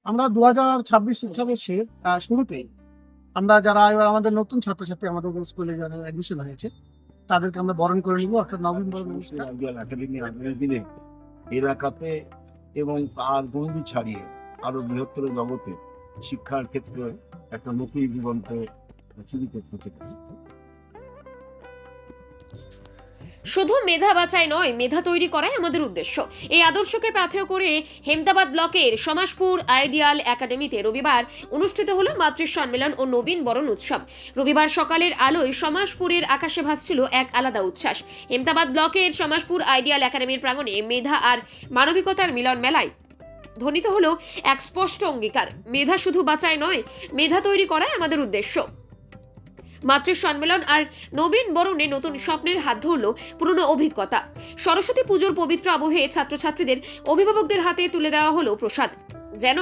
আমরা 2026 শিক্ষাবর্ষের শুরুতেই আমরা যারা এবার আমাদের নতুন ছাত্রছাত্রী আমাদের স্কুলে যারা অ্যাডমিশন হয়েছে তাদেরকে আমরা বরণ করে নিব, অর্থাৎ নবীন বরণ অনুষ্ঠান। আইডিয়াল একাডেমি আগামী দিনে এলাকাতে এবং তার গণ্ডি ছাড়িয়ে আরো বৃহত্তর জগতে শিক্ষার ক্ষেত্রে একটা নতুন জীবন্ত শুরু করতে চলেছে। শুধু মেধা বাঁচাই নয়, মেধা তৈরি করাই আমাদের উদ্দেশ্য। এই আদর্শকে পাথেয় করে হেমদাবাদ ব্লকের সমাজপুর আইডিয়াল একাডেমিতে রবিবার অনুষ্ঠিত হলো মাতৃ সম্মেলন ও নবীন বরণ উৎসব। রবিবার সকালের আলোয় সমাজপুরের আকাশে ভাসছিল এক আলাদা উচ্ছ্বাস। হেমদাবাদ ব্লকের সমাজপুর আইডিয়াল একাডেমির প্রাঙ্গণে মেধা আর মানবিকতার মিলন মেলায় ধ্বনিত হলো এক স্পষ্ট অঙ্গীকার, মেধা শুধু বাঁচাই নয়, মেধা তৈরি করাই আমাদের উদ্দেশ্য। মাতৃ সম্মেলন আর নবীন বরণে নতুন স্বপ্নের হাত ধরল পুরনো অভিজ্ঞতা। সরস্বতী পুজোর পবিত্র আবহে ছাত্রছাত্রীদের অভিভাবকদের হাতে তুলে দেওয়া হলো প্রসাদ, যেন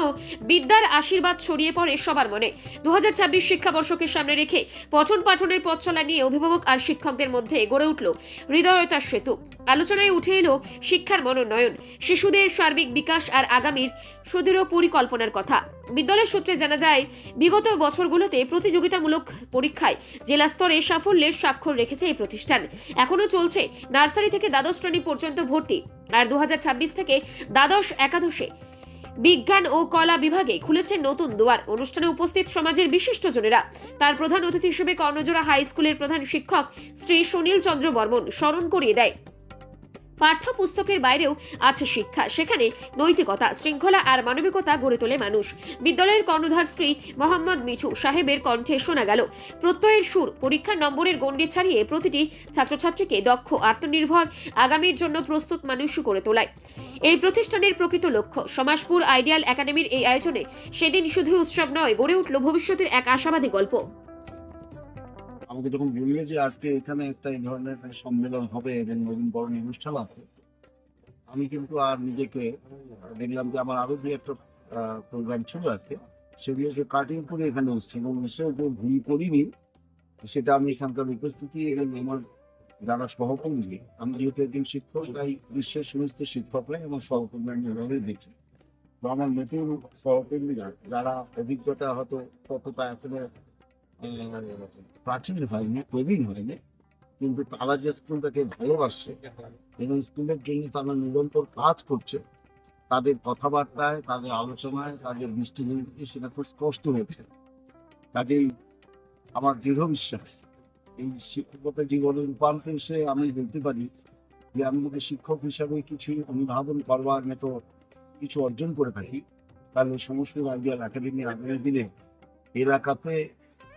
বিদ্যার আশীর্বাদ ছড়িয়ে পড়ে সবার মনে। 2026 শিক্ষাবর্ষকে সামনে রেখে পঠন পাঠনের পথ চলা নিয়ে অভিভাবক আর শিক্ষকদের মধ্যে গড়ে উঠল হৃদয়তার সেতু। আলোচনায় উঠে এলো শিক্ষার মনোনয়ন, শিশুদের সার্বিক বিকাশ আর আগামীর সুদৃঢ় পরিকল্পনার কথা। বিদ্যালয়ের সূত্রে জানা যায়, বিগত বছরগুলোতে প্রতিযোগিতামূলক পরীক্ষায় জেলা স্তরে সাফল্যের স্বাক্ষর রেখেছে এই প্রতিষ্ঠান। এখনো চলছে নার্সারি থেকে দ্বাদশ শ্রেণী পর্যন্ত ভর্তি, আর 2026 থেকে দ্বাদশ একাদশে বিজ্ঞান ও কলা বিভাগে খুলেছে নতুন দুয়ার। অনুষ্ঠানে উপস্থিত সমাজের বিশিষ্টজনেরা। তার প্রধান অতিথি হিসেবে কর্ণজোড়া হাই স্কুলের প্রধান শিক্ষক শ্রী সুনীল চন্দ্র বর্মন স্মরণ করিয়ে দেয়, পাঠ্যপুস্তকের বাইরেও আছে শিক্ষা, সেখানে নৈতিকতা, শৃঙ্খলা আর মানবিকতা গড়ে তোলে মানুষ। বিদ্যালয়ের কর্ণধার শ্রী মোহাম্মদ মিঠু সাহেবের কণ্ঠে শোনা গেল প্রত্যয়ের সুর। পরীক্ষার নম্বরের গণ্ডি ছাড়িয়ে প্রতিটি ছাত্রছাত্রীকে দক্ষ, আত্মনির্ভর, আগামীর জন্য প্রস্তুত মানুষ করে তোলায় এই প্রতিষ্ঠানের প্রকৃত লক্ষ্য। সমাজপুর আইডিয়াল একাডেমির এই আয়োজনে সেদিন শুধু উৎসব নয়, গড়ে উঠল ভবিষ্যতের এক আশাবাদী গল্প। আমাকে যখন বললো যে আজকে এখানে একটা এই ধরনের একটা সম্মেলন হবে এবং নবীন বরণ অনুষ্ঠান হবে, আমি কিন্তু আর নিজেকে দেখলাম যে আমার আরো যে একটা প্রোগ্রাম ছিল আজকে, সেগুলোকে কাটিং করে এখানে এসেছি এবং এসে যে ভুল করিনি সেটা আমি এখানকার উপস্থিতি এবং আমার যারা সহকর্মী, আমি যেহেতু একজন শিক্ষক তাই বিশ্বের সমস্ত শিক্ষকরা এবং সহকর্মী আমি এভাবে দেখি। তো আমার নতুন সহকর্মীরা যারা অভিজ্ঞতা হয়তো ততটা এখনো প্রাচীন হয়নি, প্রবীণ হয়নি, কিন্তু তারা যে স্কুলটাকে ভালোবাসছে এবং স্কুলের জন্য তারা নিরন্তর কাজ করছে, তাদের কথাবার্তায়, তাদের আলোচনায়, তাদের দৃষ্টিভঙ্গিতে সেটা খুব স্পষ্ট হয়েছে। কাজেই আমার দৃঢ় বিশ্বাস এই শিক্ষকতা জীবনের রূপান্তর এসে আমি বলতে পারি যে আমি যদি শিক্ষক হিসাবে কিছু অনুধাবন করবার মতো কিছু অর্জন করে থাকি, তাহলে সমস্ত আইডিয়াল একাডেমি আগামী দিনে এলাকাতে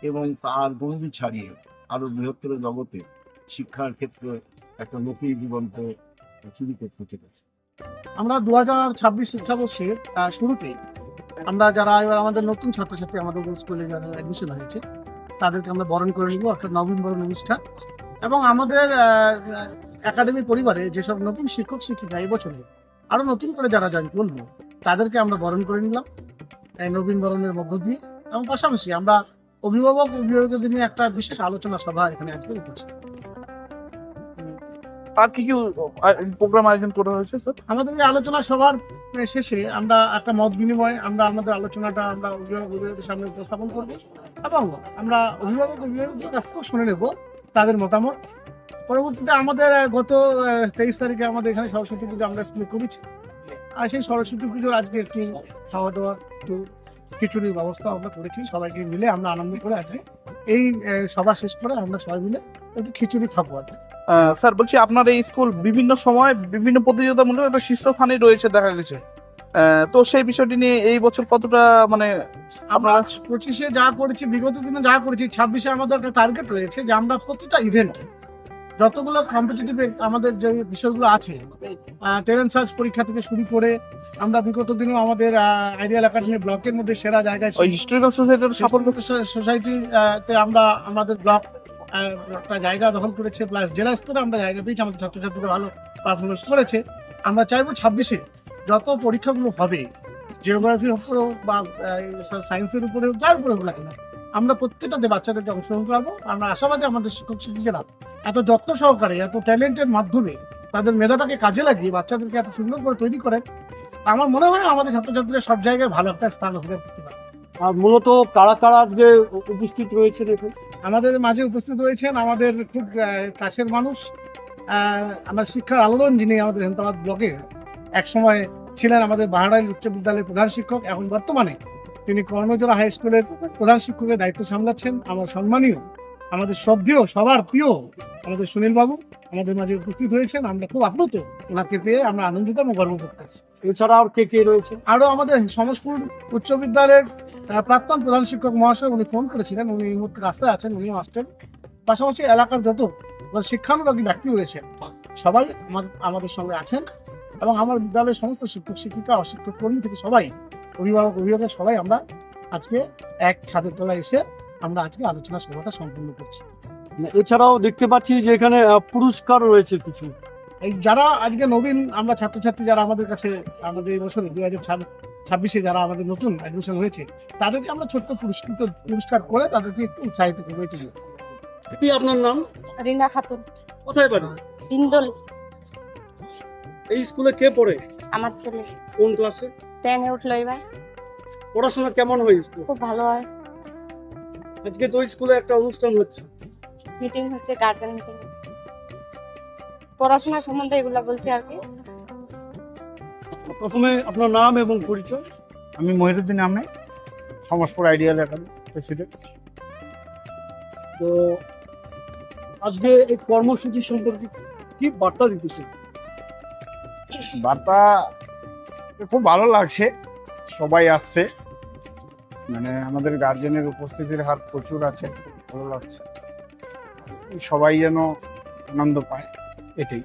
এবং তার গণ্ডি ছাড়িয়ে আরো বৃহত্তর জগতে শিক্ষার ক্ষেত্রে একটা নতুন জীবন্ত শুরু করতে চলেছে। আমরা 2026 শিক্ষাবর্ষের শুরুতেই আমরা যারা এবার আমাদের নতুন ছাত্রছাত্রী আমাদের স্কুলে যারা অ্যাডমিশন হয়েছে তাদেরকে আমরা বরণ করে নিব, অর্থাৎ নবীন বরণ অনুষ্ঠান। এবং আমাদের একাডেমির পরিবারে যেসব নতুন শিক্ষক শিক্ষিকা এবছরে আরো নতুন করে যারা জয়েন করলো তাদেরকে আমরা বরণ করে নিলাম এই নবীন বরণের মধ্য দিয়ে। এবং পাশাপাশি আমরা অভিভাবকদের নিয়ে একটা বিশেষ আলোচনা সভা এখানে আজকে রেখেছি। আর কি কি প্রোগ্রাম আয়োজন করা হয়েছে স্যার? আমাদের এই আলোচনা সভার শেষে আমরা একটা মত বিনিময়, আমরা আমাদের আলোচনাটা আমরা অভিভাবকদের সামনে উপস্থাপন করব এবং আমরা অভিভাবকদের কাছ থেকে শুনে নেব তাদের মতামত। পরবর্তীতে আমাদের গত 23 তারিখে আমাদের এখানে সরস্বতী পুজো আমরা স্কুলে করেছি, আর সেই সরস্বতী পুজোর আজকে একটু খাওয়া দাওয়া, একটু খিচুড়ির ব্যবস্থা আমরা করেছি। সবাইকে মিলে আমরা আনন্দ করে আজকে এই সভা শেষ করে আমরা সবাই মিলে একটু খিচুড়ি খাবো আর কি। স্যার বলছি, আপনার এই স্কুল বিভিন্ন সময় বিভিন্ন প্রতিযোগিতামূলক একটা শীর্ষস্থানে রয়েছে দেখা গেছে, তো সেই বিষয়টি নিয়ে এই বছর কতটা মানে আমরা 25-এ যা করেছি, বিগত দিনে যা করেছি, 26-এ আমাদের একটা টার্গেট রয়েছে যে আমরা প্রতিটা ইভেন্টে যতগুলো কম্পিটিটিভ আমাদের যে বিষয়গুলো আছে, ট্যালেন্ট সার্চ পরীক্ষা থেকে শুরু করে আমরা বিগত দিনেও আমাদের আইডিয়াল একাডেমি ব্লকের মধ্যে সেরা জায়গায় ওই হিস্টোরিক্যাল সোসাইটির সাফল্য সোসাইটিতে আমরা আমাদের ব্লক একটা জায়গা দখল করেছে, প্লাস জেলা স্তরে আমরা জায়গা পেয়েছি, আমাদের ছাত্রছাত্রীরা ভালো পারফরমেন্স করেছে। আমরা চাইবো 26-এ যত পরীক্ষাগুলো হবে, জিওগ্রাফির উপরেও বা সায়েন্সের উপরেও, যার উপরে হোক না কেন, আমরা প্রত্যেকটাতে বাচ্চাদেরকে অংশগ্রহণ করাবো। আমরা আশাবাদী আমাদের শিক্ষক শিক্ষিকারা এত যত্ন সহকারে, এত ট্যালেন্টের মাধ্যমে তাদের মেধাটাকে কাজে লাগিয়ে বাচ্চাদেরকে এত সুন্দর করে তৈরি করেন আমার মনে হয় আমাদের ছাত্রছাত্রীরা সব জায়গায় ভালো একটা স্থান অধিকার করতে পারে। আর মূলত কারা কারা আজকে উপস্থিত রয়েছেন এখানে? আমাদের মাঝে উপস্থিত রয়েছেন আমাদের খুব কাছের মানুষ, আমার শিক্ষার আলোড়ন, যিনি আমাদের হেমতাবাদ ব্লকে একসময় ছিলেন আমাদের বাহারাইল উচ্চ বিদ্যালয়ের প্রধান শিক্ষক, এখন বর্তমানে তিনি কর্ণজোড়া হাই স্কুলের প্রধান শিক্ষকের দায়িত্ব সামলাচ্ছেন। আমার সম্মানীয়, আমাদের শ্রদ্ধেয়, সবার প্রিয় আমাদের সুনীল বাবু আমাদের মাঝে উপস্থিত হয়েছেন। আমরা খুব আপ্লুত, ওনাকে পেয়ে আমরা আনন্দিত এবং গর্ব করতেছি। এছাড়া আর কে কে রয়েছে? আরও আমাদের সমাজপুর উচ্চ বিদ্যালয়ের প্রাক্তন প্রধান শিক্ষক মহাশয়, উনি ফোন করেছিলেন, উনি এই মুহূর্তে রাস্তায় আছেন, উনিও আসছেন। পাশাপাশি এলাকার যত শিক্ষানুরাগী ব্যক্তি রয়েছে সবাই আমাদের সঙ্গে আছেন, এবং আমার বিদ্যালয়ের সমস্ত শিক্ষক শিক্ষিকা, অশিক্ষক কর্মী থেকে সবাই, অভিভাবক অভিভাবক সবাই আমরা আজকে এক ছাদের তলায় এসে আমরা আজকে আলোচনা সভাটা সম্পন্ন করছি। এছাড়াও দেখতে পাচ্ছি যে এখানে পুরস্কার রয়েছে কিছু। এই যারা আজকে নবীন আমরা ছাত্রছাত্রী যারা আমাদের কাছে আমাদের এই বছরে 2026-এ যারা আমাদের নতুন অ্যাডমিশন হয়েছে, তাদেরকে আমরা ছোট্ট পুরস্কার করে তাদেরকে একটু উৎসাহিত করবো। এটুকু। কি আপনার নাম? রিনা খাতুন, কোথায় বাড়ি? বিন্দল। এই স্কুলে কে পড়ে? আমার ছেলে কোন ক্লাসে? 10-এ উঠলো এবার। পড়াশোনা কেমন হয় স্কুল? খুব ভালো হয়। আজকে তো স্কুলে একটা অনুষ্ঠান হচ্ছে, মিটিং হচ্ছে, গার্জেন মিটিং। পড়াশোনা সম্বন্ধে এগুলা বলছি আর কি। প্রথমে আপনার নাম এবং পরিচয়। আমি Mohiruddin Ahmed, Samajpur ideal academy president. তো আজকে এই কর্মসূচি সম্পর্কে কি বার্তা দিতে চাই? বার্তা খুব ভালো লাগছে, সবাই আসছে, মানে আমাদের গার্জেনের উপস্থিতির হার প্রচুর আছে, ভালো লাগছে, সবাই যেন আনন্দ পায়, এটাই।